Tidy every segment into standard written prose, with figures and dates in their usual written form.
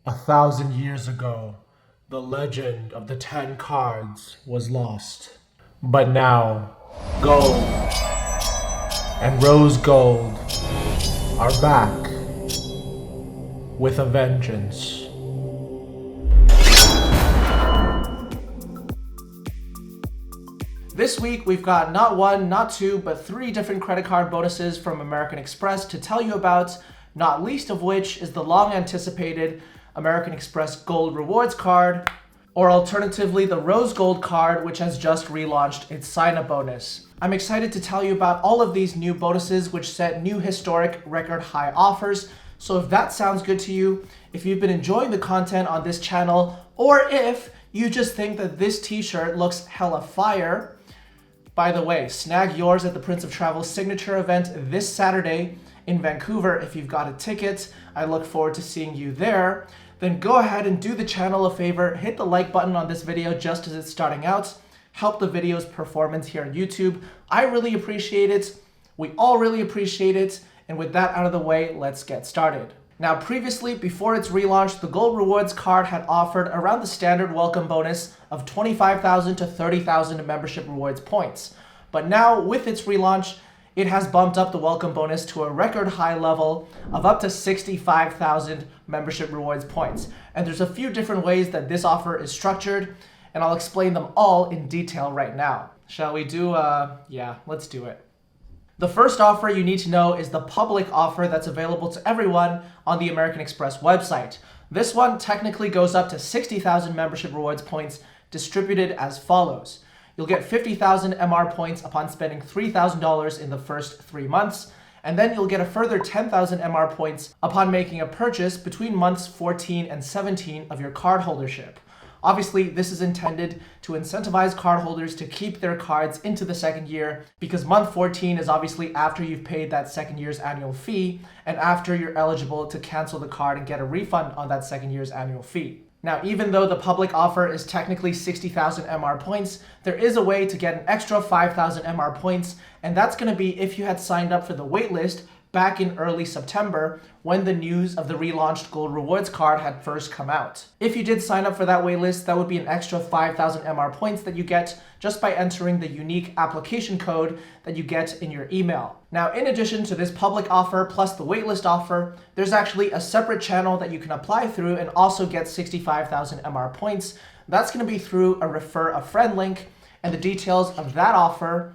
1,000 years ago, the legend of the 10 cards was lost. But now, gold and rose gold are back with a vengeance. This week, we've got not one, not two, but three different credit card bonuses from American Express to tell you about, not least of which is the long-anticipated American Express Gold Rewards card, or alternatively, the Rose Gold card, which has just relaunched its sign-up bonus. I'm excited to tell you about all of these new bonuses, which set new historic record high offers. So if that sounds good to you, if you've been enjoying the content on this channel, or if you just think that this t-shirt looks hella fire, by the way, snag yours at the Prince of Travel's signature event this Saturday in Vancouver if you've got a ticket. I look forward to seeing you there. Then go ahead and do the channel a favor, hit the like button on this video just as it's starting out, help the video's performance here on YouTube. I really appreciate it. We all really appreciate it. And with that out of the way, let's get started. Now, previously, before its relaunch, the Gold Rewards card had offered around the standard welcome bonus of 25,000 to 30,000 membership rewards points. But now, with its relaunch, it has bumped up the welcome bonus to a record high level of up to 65,000 membership rewards points. And there's a few different ways that this offer is structured, and I'll explain them all in detail right now. Shall we do, yeah, let's do it. The first offer you need to know is the public offer that's available to everyone on the American Express website. This one technically goes up to 60,000 membership rewards points distributed as follows. You'll get 50,000 MR points upon spending $3,000 in the first 3 months, and then you'll get a further 10,000 MR points upon making a purchase between months 14 and 17 of your card holdership. Obviously, this is intended to incentivize cardholders to keep their cards into the second year because month 14 is obviously after you've paid that second year's annual fee and after you're eligible to cancel the card and get a refund on that second year's annual fee. Now, even though the public offer is technically 60,000 MR points, there is a way to get an extra 5,000 MR points, and that's going to be if you had signed up for the waitlist back in early September when the news of the relaunched Gold Rewards card had first come out. If you did sign up for that waitlist, that would be an extra 5,000 MR points that you get just by entering the unique application code that you get in your email. Now, in addition to this public offer plus the waitlist offer, there's actually a separate channel that you can apply through and also get 65,000 MR points. That's going to be through a refer a friend link, and the details of that offer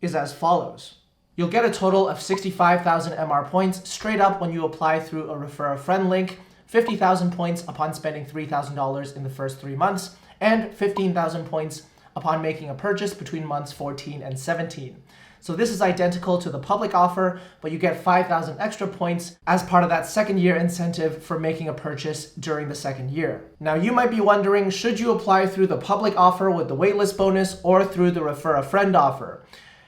is as follows. You'll get a total of 65,000 MR points straight up when you apply through a refer a friend link, 50,000 points upon spending $3,000 in the first 3 months, and 15,000 points upon making a purchase between months 14 and 17. So this is identical to the public offer, but you get 5,000 extra points as part of that second year incentive for making a purchase during the second year. Now, you might be wondering, should you apply through the public offer with the waitlist bonus or through the refer a friend offer?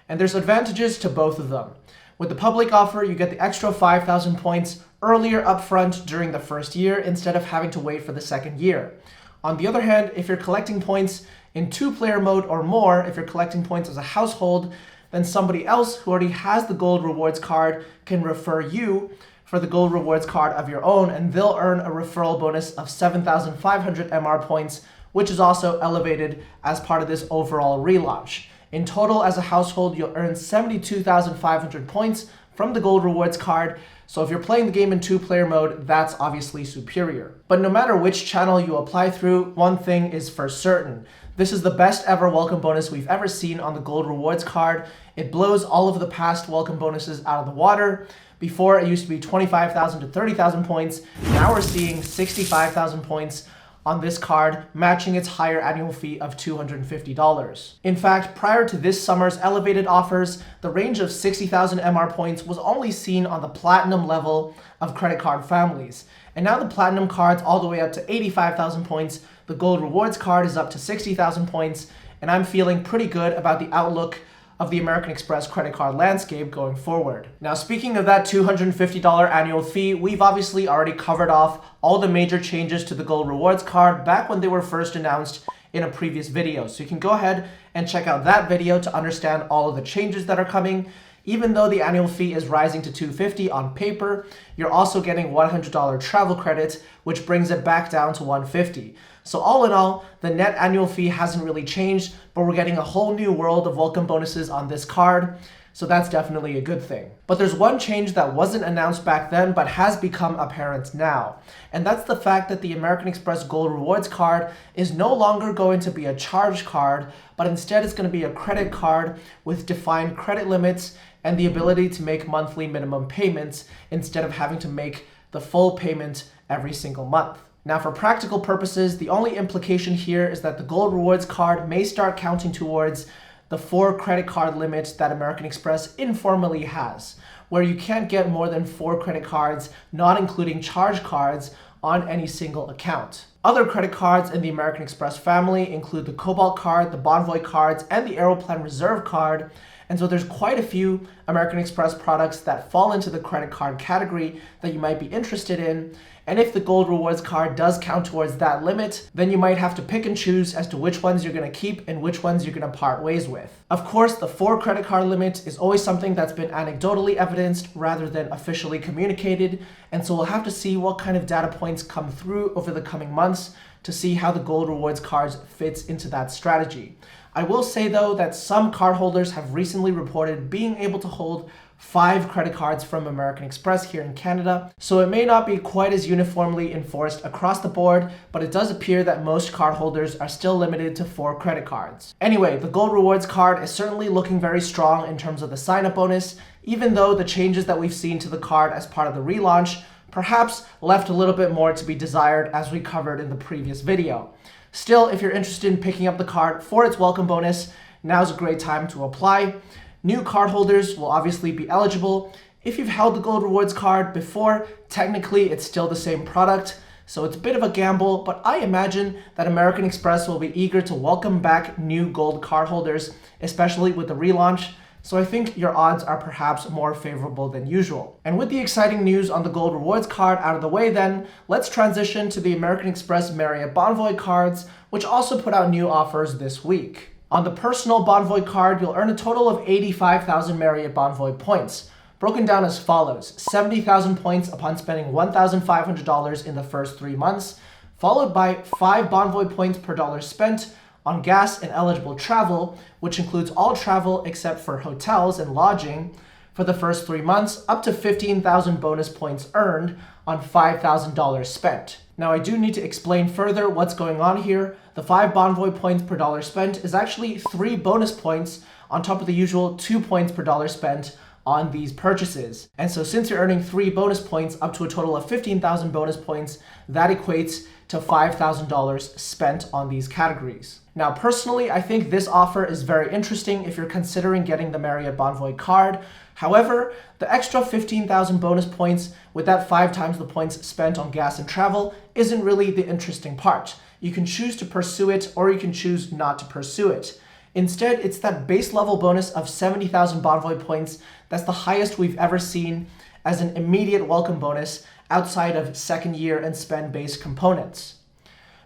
And there's advantages to both of them. With the public offer, you get the extra 5,000 points earlier upfront during the first year instead of having to wait for the second year. On the other hand, if you're collecting points in two-player mode or more, if you're collecting points as a household, then somebody else who already has the Gold Rewards card can refer you for the Gold Rewards card of your own, and they'll earn a referral bonus of 7,500 MR points, which is also elevated as part of this overall relaunch. In total, as a household, you'll earn 72,500 points from the Gold Rewards card. So if you're playing the game in two-player mode, that's obviously superior. But no matter which channel you apply through, one thing is for certain. This is the best ever welcome bonus we've ever seen on the Gold Rewards card. It blows all of the past welcome bonuses out of the water. Before, it used to be 25,000 to 30,000 points. Now we're seeing 65,000 points on this card, matching its higher annual fee of $250. In fact, prior to this summer's elevated offers, the range of 60,000 MR points was only seen on the platinum level of credit card families. And now the platinum card's all the way up to 85,000 points, the Gold Rewards card is up to 60,000 points, and I'm feeling pretty good about the outlook of the American Express credit card landscape going forward. Now, speaking of that $250 annual fee, we've obviously already covered off all the major changes to the Gold Rewards card back when they were first announced in a previous video. So you can go ahead and check out that video to understand all of the changes that are coming. Even though the annual fee is rising to $250 on paper, you're also getting $100 travel credit, which brings it back down to $150. So all in all, the net annual fee hasn't really changed, but we're getting a whole new world of welcome bonuses on this card. So that's definitely a good thing. But there's one change that wasn't announced back then, but has become apparent now. And that's the fact that the American Express Gold Rewards card is no longer going to be a charge card, but instead it's going to be a credit card with defined credit limits and the ability to make monthly minimum payments instead of having to make the full payment every single month. Now, for practical purposes, the only implication here is that the Gold Rewards card may start counting towards the 4 credit card limit that American Express informally has, where you can't get more than 4 credit cards, not including charge cards, on any single account. Other credit cards in the American Express family include the Cobalt card, the Bonvoy cards, and the Aeroplan Reserve card. And so there's quite a few American Express products that fall into the credit card category that you might be interested in. And if the Gold Rewards card does count towards that limit, then you might have to pick and choose as to which ones you're going to keep and which ones you're going to part ways with. Of course, the 4 credit card limit is always something that's been anecdotally evidenced rather than officially communicated. And so we'll have to see what kind of data points come through over the coming months to see how the Gold Rewards cards fits into that strategy. I will say though that some cardholders have recently reported being able to hold 5 credit cards from American Express here in Canada, so it may not be quite as uniformly enforced across the board, but it does appear that most cardholders are still limited to 4 credit cards. Anyway, the Gold Rewards card is certainly looking very strong in terms of the sign-up bonus, even though the changes that we've seen to the card as part of the relaunch perhaps left a little bit more to be desired, as we covered in the previous video. Still, if you're interested in picking up the card for its welcome bonus, now's a great time to apply. New cardholders will obviously be eligible. If you've held the Gold Rewards card before, technically it's still the same product, so it's a bit of a gamble, but I imagine that American Express will be eager to welcome back new gold cardholders, especially with the relaunch. So I think your odds are perhaps more favorable than usual. And with the exciting news on the Gold Rewards card out of the way then, let's transition to the American Express Marriott Bonvoy cards, which also put out new offers this week. On the personal Bonvoy card, you'll earn a total of 85,000 Marriott Bonvoy points, broken down as follows: 70,000 points upon spending $1,500 in the first 3 months, followed by 5 Bonvoy points per dollar spent on gas and eligible travel, which includes all travel except for hotels and lodging, for the first 3 months, up to 15,000 bonus points earned on $5,000 spent. Now, I do need to explain further what's going on here. The 5 Bonvoy points per dollar spent is actually 3 bonus points on top of the usual 2 points per dollar spent on these purchases. And so since you're earning 3 bonus points up to a total of 15,000 bonus points, that equates to $5,000 spent on these categories. Now, personally, I think this offer is very interesting if you're considering getting the Marriott Bonvoy card. However, the extra 15,000 bonus points with that 5 times the points spent on gas and travel isn't really the interesting part. You can choose to pursue it or you can choose not to pursue it. Instead, it's that base level bonus of 70,000 Bonvoy points that's the highest we've ever seen as an immediate welcome bonus outside of second year and spend-based components.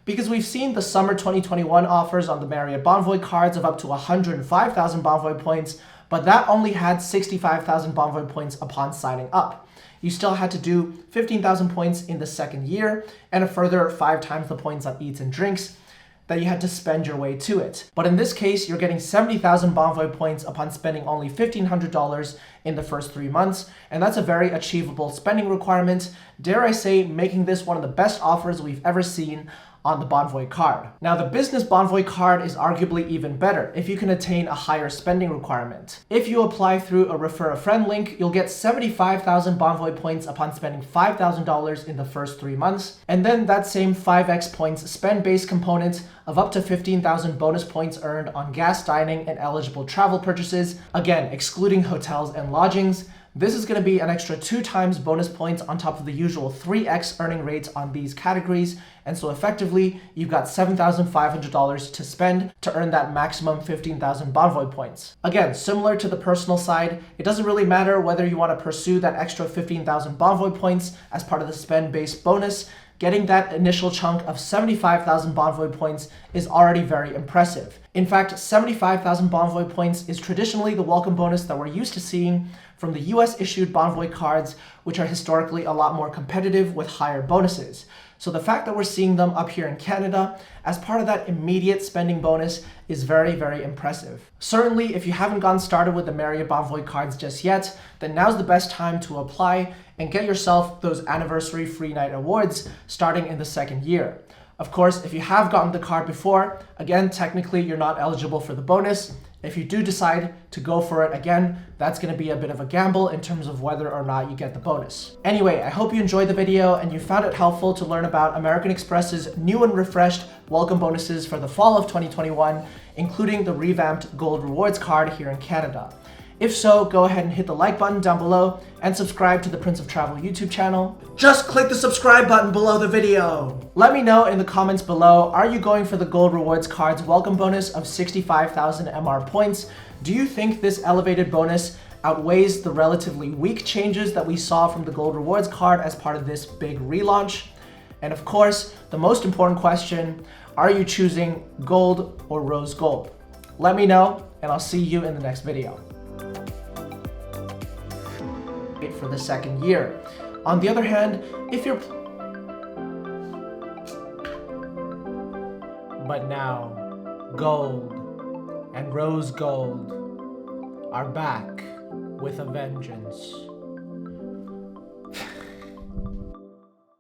Because we've seen the summer 2021 offers on the Marriott Bonvoy cards of up to 105,000 Bonvoy points, but that only had 65,000 Bonvoy points upon signing up. You still had to do 15,000 points in the second year and a further 5 times the points on eats and drinks that you had to spend your way to it. But in this case, you're getting 70,000 Bonvoy points upon spending only $1,500 in the first 3 months, and that's a very achievable spending requirement. Dare I say, making this one of the best offers we've ever seen on the Bonvoy card. Now, the business Bonvoy card is arguably even better if you can attain a higher spending requirement. If you apply through a refer a friend link, you'll get 75,000 Bonvoy points upon spending $5,000 in the first 3 months, and then that same 5x points spend-based component of up to 15,000 bonus points earned on gas, dining, and eligible travel purchases, again, excluding hotels and lodgings. This is going to be an extra 2 times bonus points on top of the usual 3x earning rates on these categories. And so effectively, you've got $7,500 to spend to earn that maximum 15,000 Bonvoy points. Again, similar to the personal side, it doesn't really matter whether you want to pursue that extra 15,000 Bonvoy points as part of the spend-based bonus. getting that initial chunk of 75,000 Bonvoy points is already very impressive. In fact, 75,000 Bonvoy points is traditionally the welcome bonus that we're used to seeing from the US issued Bonvoy cards, which are historically a lot more competitive with higher bonuses. So the fact that we're seeing them up here in Canada as part of that immediate spending bonus is very, very impressive. Certainly, if you haven't gotten started with the Marriott Bonvoy cards just yet, then now's the best time to apply and get yourself those anniversary free night awards starting in the second year. Of course, if you have gotten the card before, again, technically you're not eligible for the bonus. If you do decide to go for it again, that's going to be a bit of a gamble in terms of whether or not you get the bonus. Anyway, I hope you enjoyed the video and you found it helpful to learn about American Express's new and refreshed welcome bonuses for the fall of 2021, including the revamped Gold Rewards card here in Canada. If so, go ahead and hit the like button down below and subscribe to the Prince of Travel YouTube channel. Just click the subscribe button below the video. Let me know in the comments below, are you going for the Gold Rewards card's welcome bonus of 65,000 MR points? Do you think this elevated bonus outweighs the relatively weak changes that we saw from the Gold Rewards card as part of this big relaunch? And of course, the most important question, are you choosing gold or rose gold? Let me know and I'll see you in the next video. For the second year. On the other hand, if you're... But now, gold and rose gold are back with a vengeance.